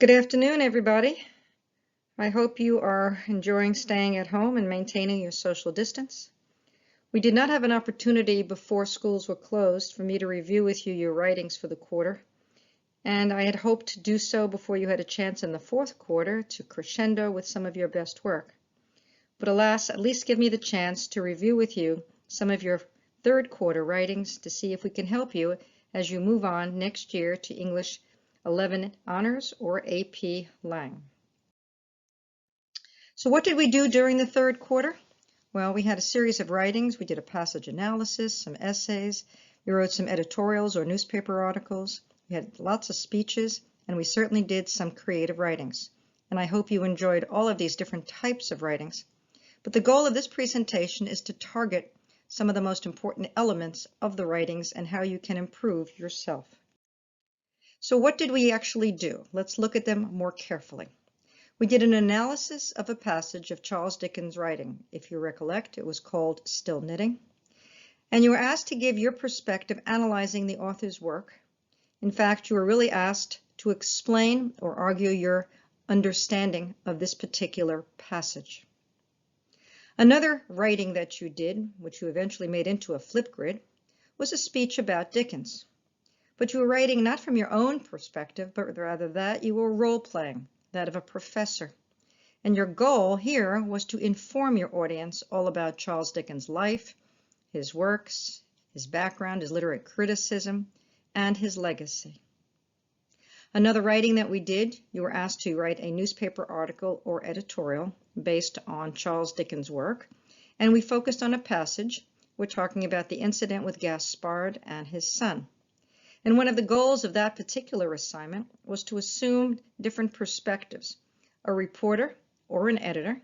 Good afternoon, everybody. I hope you are enjoying staying at home and maintaining your social distance. We did not have an opportunity before schools were closed for me to review with you your writings for the quarter, and I had hoped to do so before you had a chance in the fourth quarter to crescendo with some of your best work. But alas, at least give me the chance to review with you some of your third quarter writings to see if we can help you as you move on next year to English 11 Honors or AP Lang. So what did we do during the third quarter? Well, we had a series of writings. We did a passage analysis, some essays. We wrote some editorials or newspaper articles. We had lots of speeches, and we certainly did some creative writings. And I hope you enjoyed all of these different types of writings. But the goal of this presentation is to target some of the most important elements of the writings and how you can improve yourself. So what did we actually do? Let's look at them more carefully. We did an analysis of a passage of Charles Dickens' writing. If you recollect, it was called Still Knitting. And you were asked to give your perspective analyzing the author's work. In fact, you were really asked to explain or argue your understanding of this particular passage. Another writing that you did, which you eventually made into a Flipgrid, was a speech about Dickens. But you were writing not from your own perspective, but rather that you were role-playing, that of a professor. And your goal here was to inform your audience all about Charles Dickens' life, his works, his background, his literary criticism, and his legacy. Another writing that we did, you were asked to write a newspaper article or editorial based on Charles Dickens' work, and we focused on a passage. We're talking about the incident with Gaspard and his son. And one of the goals of that particular assignment was to assume different perspectives, a reporter or an editor,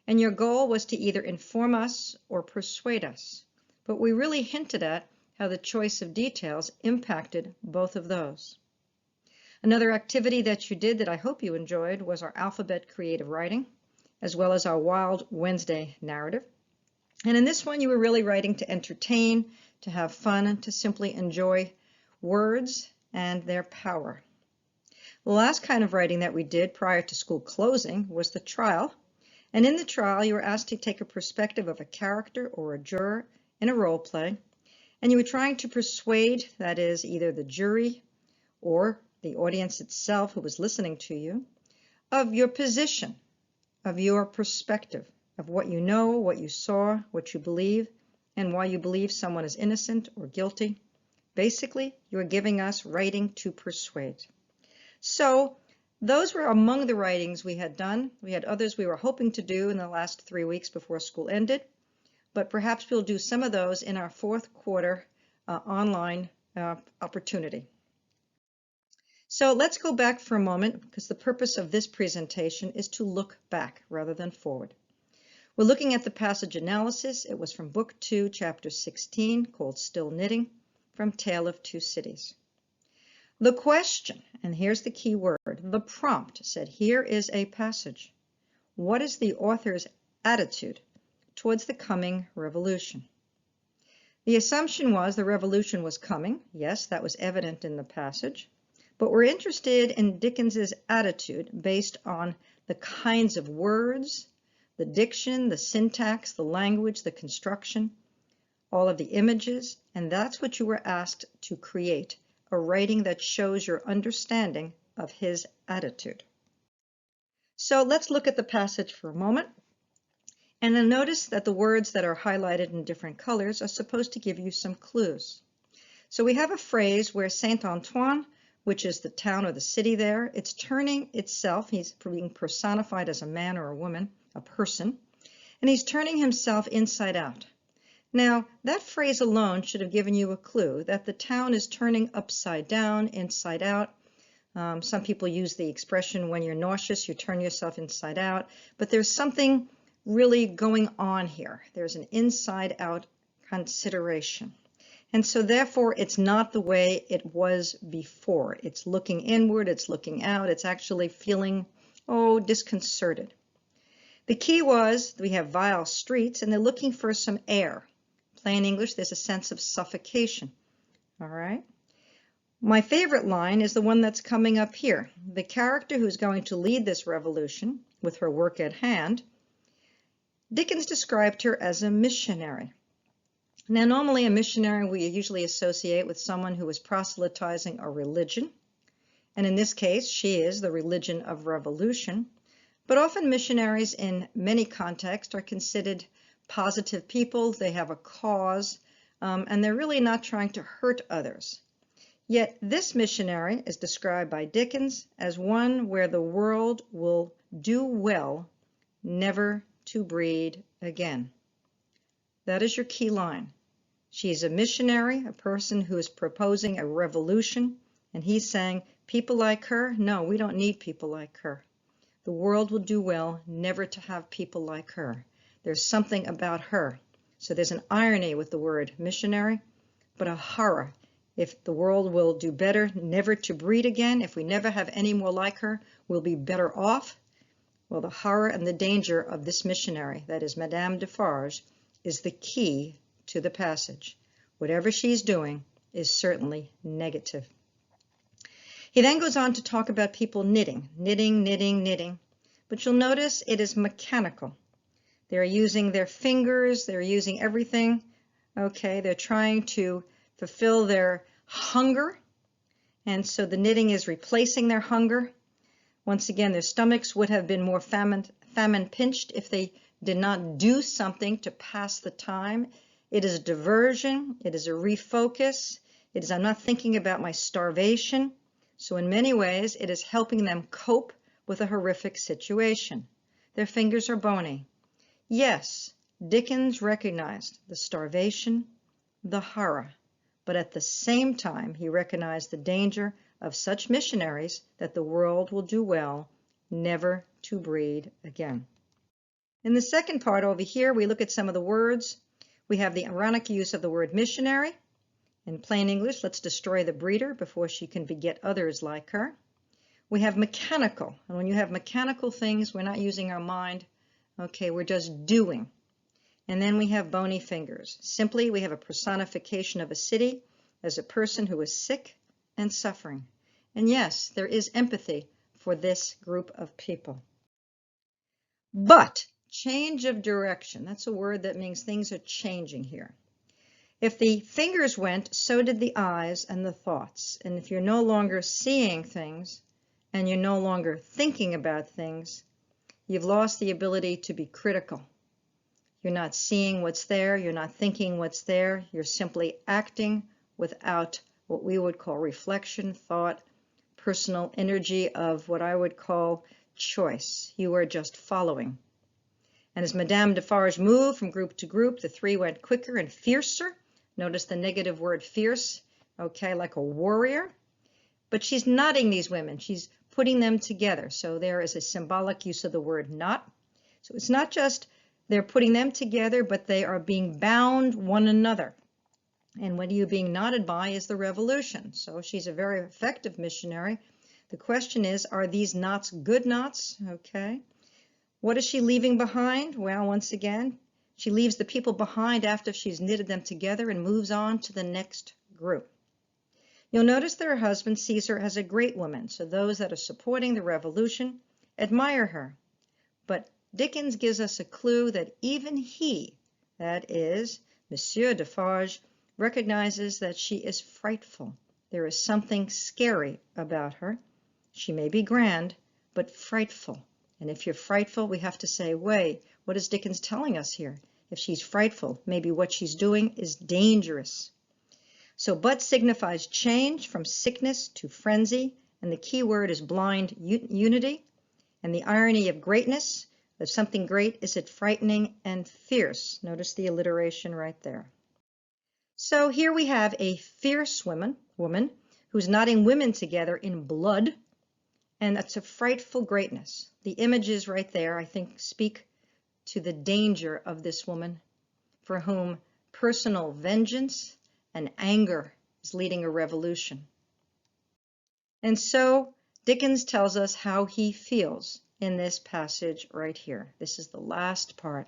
and your goal was to either inform us or persuade us. But we really hinted at how the choice of details impacted both of those. Another activity that you did that I hope you enjoyed was our alphabet creative writing, as well as our Wild Wednesday narrative. And in this one, you were really writing to entertain, to have fun, and to simply enjoy words and their power. The last kind of writing that we did prior to school closing was the trial. And in the trial, you were asked to take a perspective of a character or a juror in a role play. And you were trying to persuade, that is, either the jury or the audience itself who was listening to you, of your position, of your perspective, of what you know, what you saw, what you believe, and why you believe someone is innocent or guilty. Basically, you are giving us writing to persuade. So those were among the writings we had done. We had others we were hoping to do in the last 3 weeks before school ended, but perhaps we'll do some of those in our fourth quarter online opportunity. So let's go back for a moment, because the purpose of this presentation is to look back rather than forward. We're looking at the passage analysis. It was from Book 2, Chapter 16, called Still Knitting, from Tale of Two Cities. The question, and here's the key word, the prompt said, here is a passage. What is the author's attitude towards the coming revolution? The assumption was the revolution was coming. Yes, that was evident in the passage. But we're interested in Dickens's attitude based on the kinds of words, the diction, the syntax, the language, the construction, all of the images, and that's what you were asked to create, a writing that shows your understanding of his attitude. So let's look at the passage for a moment, and then notice that the words that are highlighted in different colors are supposed to give you some clues. So we have a phrase where Saint Antoine, which is the town or the city there, it's turning itself, he's being personified as a man or a woman, a person, and he's turning himself inside out. Now, that phrase alone should have given you a clue that the town is turning upside down, inside out. Some people use the expression, when you're nauseous, you turn yourself inside out. But there's something really going on here. There's an inside-out consideration. And so therefore, it's not the way it was before. It's looking inward, it's looking out, it's actually feeling, disconcerted. The key was we have vile streets, and they're looking for some air. Plain English, there's a sense of suffocation. All right. My favorite line is the one that's coming up here. the character who's going to lead this revolution with her work at hand, Dickens described her as a missionary. Now, normally a missionary we usually associate with someone who is proselytizing a religion. And in this case, she is the religion of revolution. But often missionaries in many contexts are considered positive people. They have a cause, and they're really not trying to hurt others. Yet this missionary is described by Dickens as one where the world will do well never to breed again. That is your key line. She's a missionary, a person who is proposing a revolution, and he's saying, people like her? No, we don't need people like her. The world will do well never to have people like her. There's something about her. So there's an irony with the word missionary, but a horror. If the world will do better never to breed again, if we never have any more like her, we'll be better off. Well, the horror and the danger of this missionary, that is Madame Defarge, is the key to the passage. Whatever she's doing is certainly negative. He then goes on to talk about people knitting, knitting, knitting, knitting. But you'll notice it is mechanical. They're using their fingers, they're using everything. Okay, they're trying to fulfill their hunger. And so the knitting is replacing their hunger. Once again, their stomachs would have been more famine pinched if they did not do something to pass the time. It is a diversion. It is a refocus. It is, I'm not thinking about my starvation. So in many ways, it is helping them cope with a horrific situation. Their fingers are bony. Yes, Dickens recognized the starvation, the horror, but at the same time, he recognized the danger of such missionaries that the world will do well never to breed again. In the second part over here, we look at some of the words. We have the ironic use of the word missionary. In plain English, let's destroy the breeder before she can beget others like her. We have mechanical, and when you have mechanical things, we're not using our mind. Okay, we're just doing. And then we have bony fingers. Simply, we have a personification of a city as a person who is sick and suffering. And yes, there is empathy for this group of people. But change of direction, that's a word that means things are changing here. If the fingers went, so did the eyes and the thoughts. And if you're no longer seeing things and you're no longer thinking about things, you've lost the ability to be critical. You're not seeing what's there, you're not thinking what's there, you're simply acting without what we would call reflection, thought, personal energy of what I would call choice. You are just following. And as Madame Defarge moved from group to group, the three went quicker and fiercer. Notice the negative word fierce, okay, like a warrior. But she's knotting these women. She's putting them together. So there is a symbolic use of the word knot. So it's not just they're putting them together, but they are being bound one another. And what are you being knotted by is the revolution. So she's a very effective missionary. The question is, are these knots good knots? Okay. What is she leaving behind? Well, once again, she leaves the people behind after she's knitted them together and moves on to the next group. You'll notice that her husband sees her as a great woman, so those that are supporting the revolution admire her. But Dickens gives us a clue that even he, that is, Monsieur Defarge, recognizes that she is frightful. There is something scary about her. She may be grand, but frightful. And if you're frightful, we have to say, wait, what is Dickens telling us here? If she's frightful, maybe what she's doing is dangerous. So but signifies change from sickness to frenzy, and the key word is blind unity. And the irony of greatness, of something great, is it frightening and fierce. Notice the alliteration right there. So here we have a fierce woman who's knotting women together in blood, and that's a frightful greatness. The images right there, I think, speak to the danger of this woman for whom personal vengeance and anger is leading a revolution. And so Dickens tells us how he feels in this passage right here. This is the last part.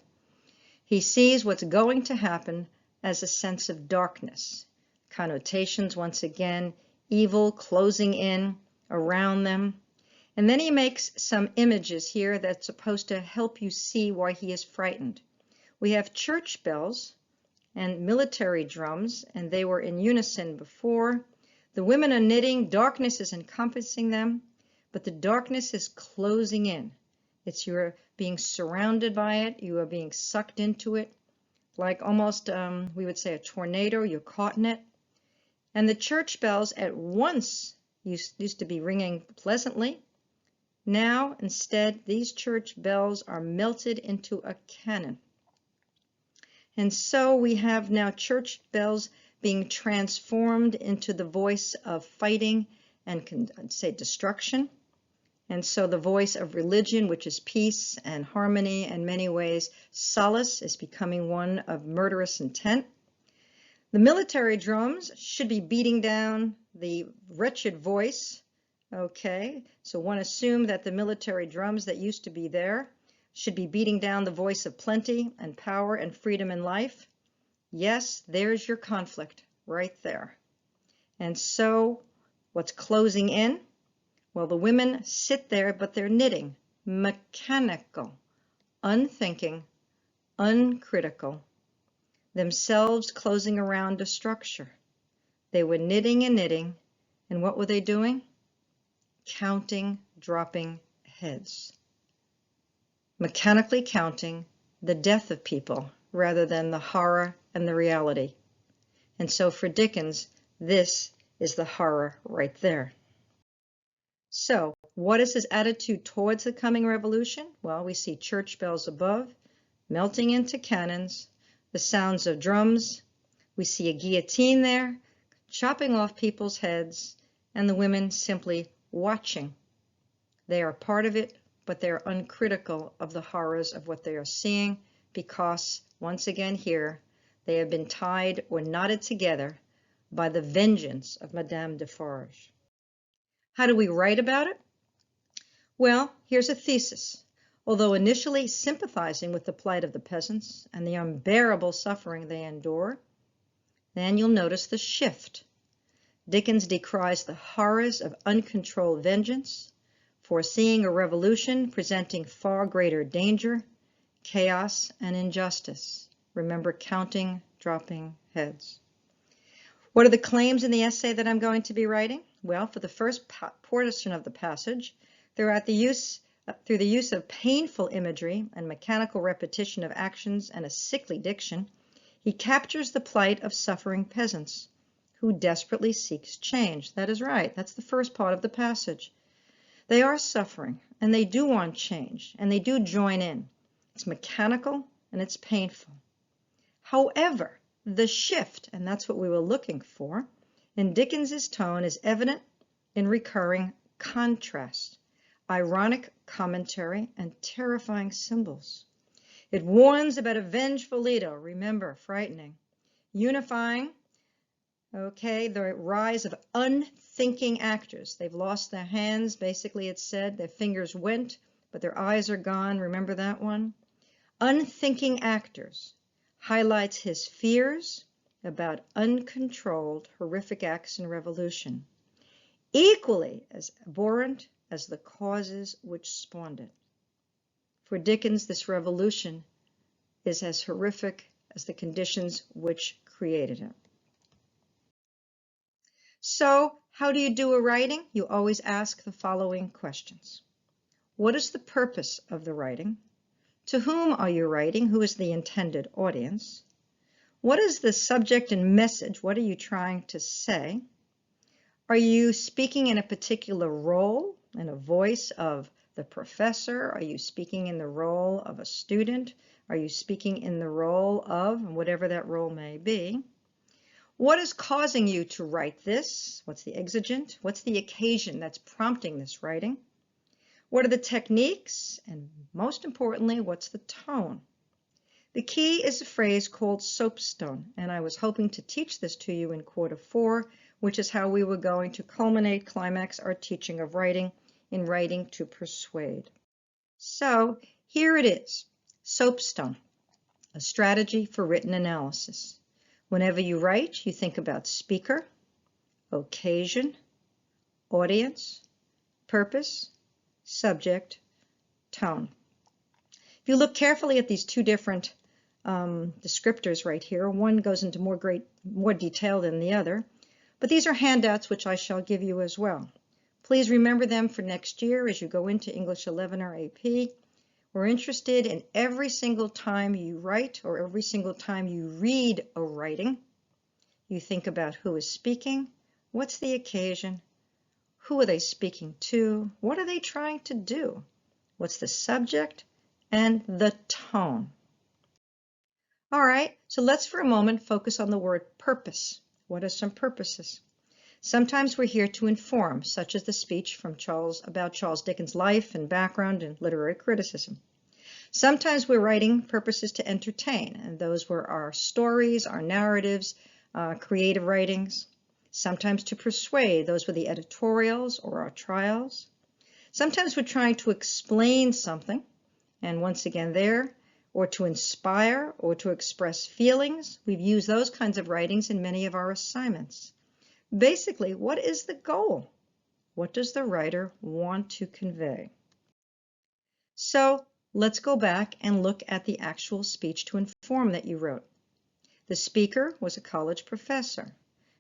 He sees what's going to happen as a sense of darkness. Connotations, once again, evil closing in around them. And then he makes some images here that's supposed to help you see why he is frightened. We have church bells and military drums, and they were in unison before. The women are knitting, darkness is encompassing them, but the darkness is closing in. You're being surrounded by it, you are being sucked into it, like almost, we would say, a tornado, you're caught in it. And the church bells at once used to be ringing pleasantly. Now, instead, these church bells are melted into a cannon. And so we have now church bells being transformed into the voice of fighting and, say, destruction. And so the voice of religion, which is peace and harmony, in many ways, solace, is becoming one of murderous intent. The military drums should be beating down the wretched voice. Okay, so one assumed that the military drums that used to be there should be beating down the voice of plenty and power and freedom in life. Yes, there's your conflict right there. And so what's closing in? Well, the women sit there, but they're knitting, mechanical, unthinking, uncritical, themselves closing around a structure. They were knitting and knitting, and what were they doing? Counting, dropping heads. Mechanically counting the death of people rather than the horror and the reality. And so for Dickens, this is the horror right there. So, what is his attitude towards the coming revolution? Well, we see church bells above, melting into cannons, the sounds of drums. We see a guillotine there, chopping off people's heads, and the women simply watching. They are part of it, but they are uncritical of the horrors of what they are seeing because, once again here, they have been tied or knotted together by the vengeance of Madame Defarge. How do we write about it? Well, here's a thesis. Although initially sympathizing with the plight of the peasants and the unbearable suffering they endure, then you'll notice the shift. Dickens decries the horrors of uncontrolled vengeance, foreseeing a revolution presenting far greater danger, chaos, and injustice. Remember, counting, dropping heads. What are the claims in the essay that I'm going to be writing? Well, for the first portion of the passage, through the use of painful imagery and mechanical repetition of actions and a sickly diction, he captures the plight of suffering peasants who desperately seeks change. That is right. That's the first part of the passage. They are suffering, and they do want change, and they do join in. It's mechanical, and it's painful. However, the shift, and that's what we were looking for, in Dickens's tone is evident in recurring contrast, ironic commentary, and terrifying symbols. It warns about a vengeful leader, remember, frightening, unifying, the rise of unthinking actors. They've lost their hands, basically it said, their fingers went, but their eyes are gone, remember that one? Unthinking actors highlights his fears about uncontrolled, horrific acts in revolution, equally as abhorrent as the causes which spawned it. For Dickens, this revolution is as horrific as the conditions which created it. So, how do you do a writing? You always ask the following questions. What is the purpose of the writing? To whom are you writing? Who is the intended audience? What is the subject and message? What are you trying to say? Are you speaking in a particular role, in a voice of the professor? Are you speaking in the role of a student? Are you speaking in the role of whatever that role may be? What is causing you to write this? What's the exigent? What's the occasion that's prompting this writing? What are the techniques? And most importantly, what's the tone? The key is a phrase called SOAPSTONE, and I was hoping to teach this to you in quarter 4, which is how we were going to climax our teaching of writing in Writing to Persuade. So here it is, SOAPSTONE, a strategy for written analysis. Whenever you write, you think about speaker, occasion, audience, purpose, subject, tone. If you look carefully at these two different descriptors right here, one goes into more detail than the other, but these are handouts which I shall give you as well. Please remember them for next year as you go into English 11 or AP. We're interested in every single time you write or every single time you read a writing, you think about who is speaking, what's the occasion, who are they speaking to, what are they trying to do, what's the subject, and the tone. All right, so let's for a moment focus on the word purpose. What are some purposes? Sometimes we're here to inform, such as the speech from about Charles Dickens' life and background and literary criticism. Sometimes we're writing purposes to entertain, and those were our stories, our narratives, creative writings. Sometimes to persuade, those were the editorials or our trials. Sometimes we're trying to explain something, and once again there, or to inspire or to express feelings. We've used those kinds of writings in many of our assignments. Basically, what is the goal? What does the writer want to convey? So let's go back and look at the actual speech to inform that you wrote. The speaker was a college professor.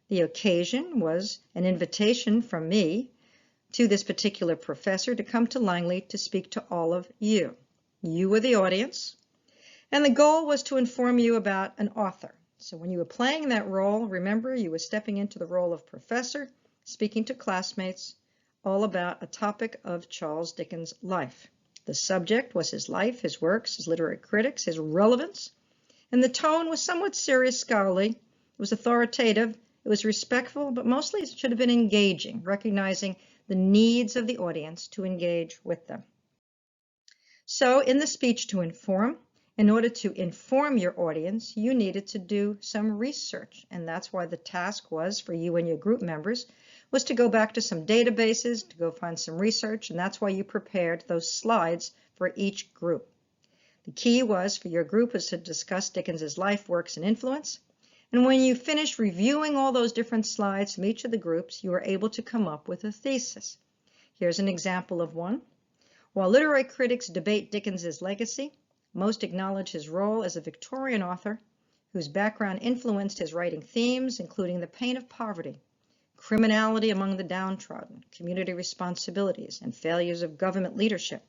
The occasion was an invitation from me to this particular professor to come to Langley to speak to all of you. You were the audience, and the goal was to inform you about an author. So when you were playing that role, remember you were stepping into the role of professor, speaking to classmates, all about a topic of Charles Dickens' life. The subject was his life, his works, his literary critics, his relevance, and the tone was somewhat serious, scholarly. It was authoritative, it was respectful, but mostly it should have been engaging, recognizing the needs of the audience to engage with them. So in the speech to inform, in order to inform your audience, you needed to do some research, and that's why the task was for you and your group members was to go back to some databases, to go find some research, and that's why you prepared those slides for each group. The key was for your group was to discuss Dickens's life, works, and influence, and when you finished reviewing all those different slides from each of the groups, you were able to come up with a thesis. Here's an example of one. While literary critics debate Dickens's legacy, most acknowledge his role as a Victorian author whose background influenced his writing themes, including the pain of poverty, criminality among the downtrodden, community responsibilities, and failures of government leadership.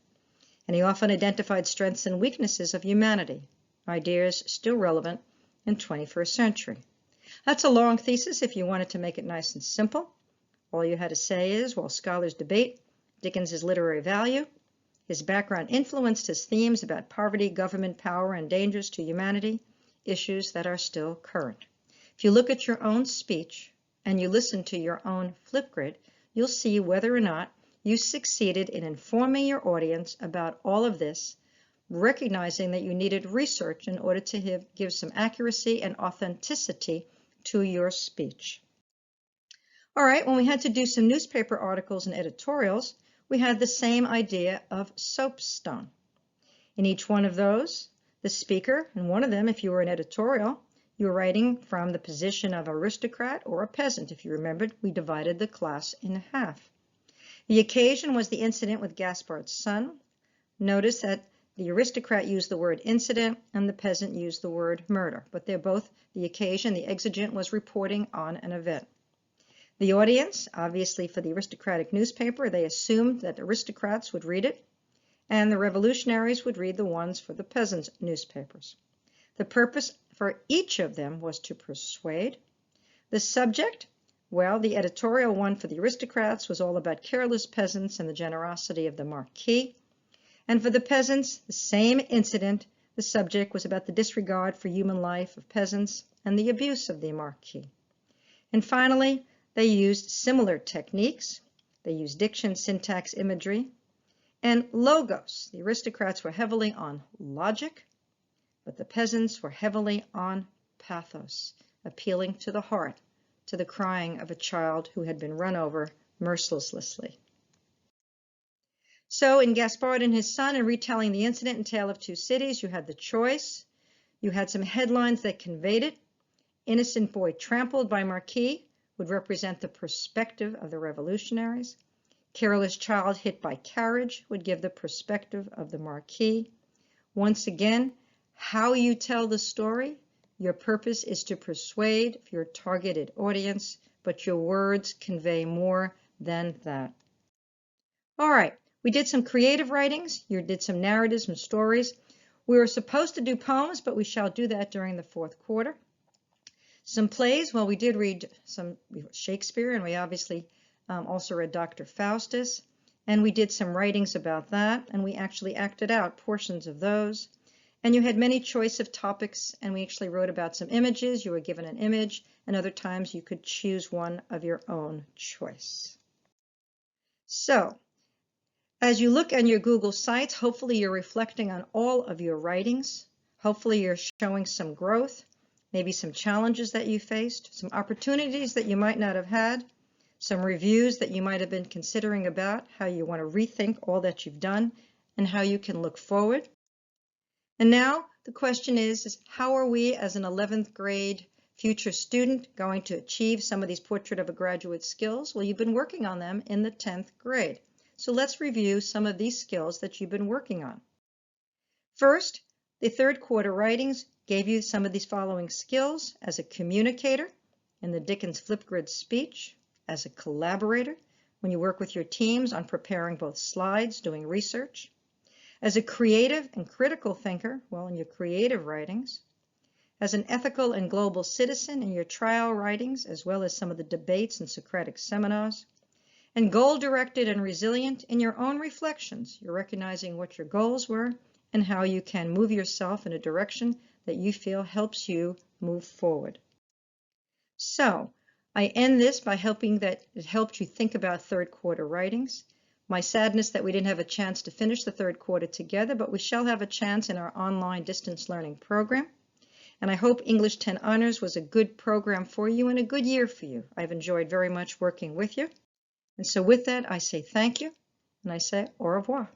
And he often identified strengths and weaknesses of humanity, ideas still relevant in the 21st century. That's a long thesis if you wanted to make it nice and simple. All you had to say is, while scholars debate Dickens's literary value, his background influenced his themes about poverty, government power, and dangers to humanity, issues that are still current. If you look at your own speech and you listen to your own Flipgrid, you'll see whether or not you succeeded in informing your audience about all of this, recognizing that you needed research in order to give some accuracy and authenticity to your speech. All right, when we had to do some newspaper articles and editorials, we had the same idea of SOAPSTONE. In each one of those, the speaker, in one of them, if you were an editorial, you were writing from the position of aristocrat or a peasant. If you remembered, we divided the class in half. The occasion was the incident with Gaspard's son. Notice that the aristocrat used the word incident and the peasant used the word murder, but they're both the occasion. The exigent was reporting on an event. The audience, obviously for the aristocratic newspaper, they assumed that aristocrats would read it, and the revolutionaries would read the ones for the peasants' newspapers. The purpose for each of them was to persuade. The subject, well, the editorial one for the aristocrats was all about careless peasants and the generosity of the marquis. And for the peasants, the same incident, the subject was about the disregard for human life of peasants and the abuse of the marquis. And finally, they used similar techniques. They used diction, syntax, imagery, and logos. The aristocrats were heavily on logic, but the peasants were heavily on pathos, appealing to the heart, to the crying of a child who had been run over mercilessly. So in Gaspard and his son, in retelling the incident in Tale of Two Cities, you had the choice. You had some headlines that conveyed it. Innocent boy trampled by marquis would represent the perspective of the revolutionaries. Careless child hit by carriage would give the perspective of the marquee. Once again, how you tell the story. Your purpose is to persuade your targeted audience, but your words convey more than that. All right, we did some creative writings. You did some narratives and stories. We were supposed to do poems, but we shall do that during the fourth quarter. Some plays, well, we did read some Shakespeare, and we obviously also read Dr. Faustus, and we did some writings about that, and we actually acted out portions of those. And you had many choice of topics, and we actually wrote about some images. You were given an image, and other times you could choose one of your own choice. So, as you look on your Google Sites, hopefully you're reflecting on all of your writings. Hopefully you're showing some growth, maybe some challenges that you faced, some opportunities that you might not have had, some reviews that you might have been considering about how you want to rethink all that you've done and how you can look forward. And now the question is how are we as an 11th grade future student going to achieve some of these Portrait of a Graduate skills? Well, you've been working on them in the 10th grade. So let's review some of these skills that you've been working on. First, the third quarter writings gave you some of these following skills: as a communicator in the Dickens Flipgrid speech, as a collaborator when you work with your teams on preparing both slides, doing research, as a creative and critical thinker, well, in your creative writings, as an ethical and global citizen in your trial writings, as well as some of the debates and Socratic seminars, and goal-directed and resilient in your own reflections. You're recognizing what your goals were and how you can move yourself in a direction that you feel helps you move forward. So, I end this by hoping that it helped you think about third quarter writings. My sadness that we didn't have a chance to finish the third quarter together, but we shall have a chance in our online distance learning program. And I hope English 10 Honors was a good program for you and a good year for you. I've enjoyed very much working with you. And so with that, I say thank you, and I say au revoir.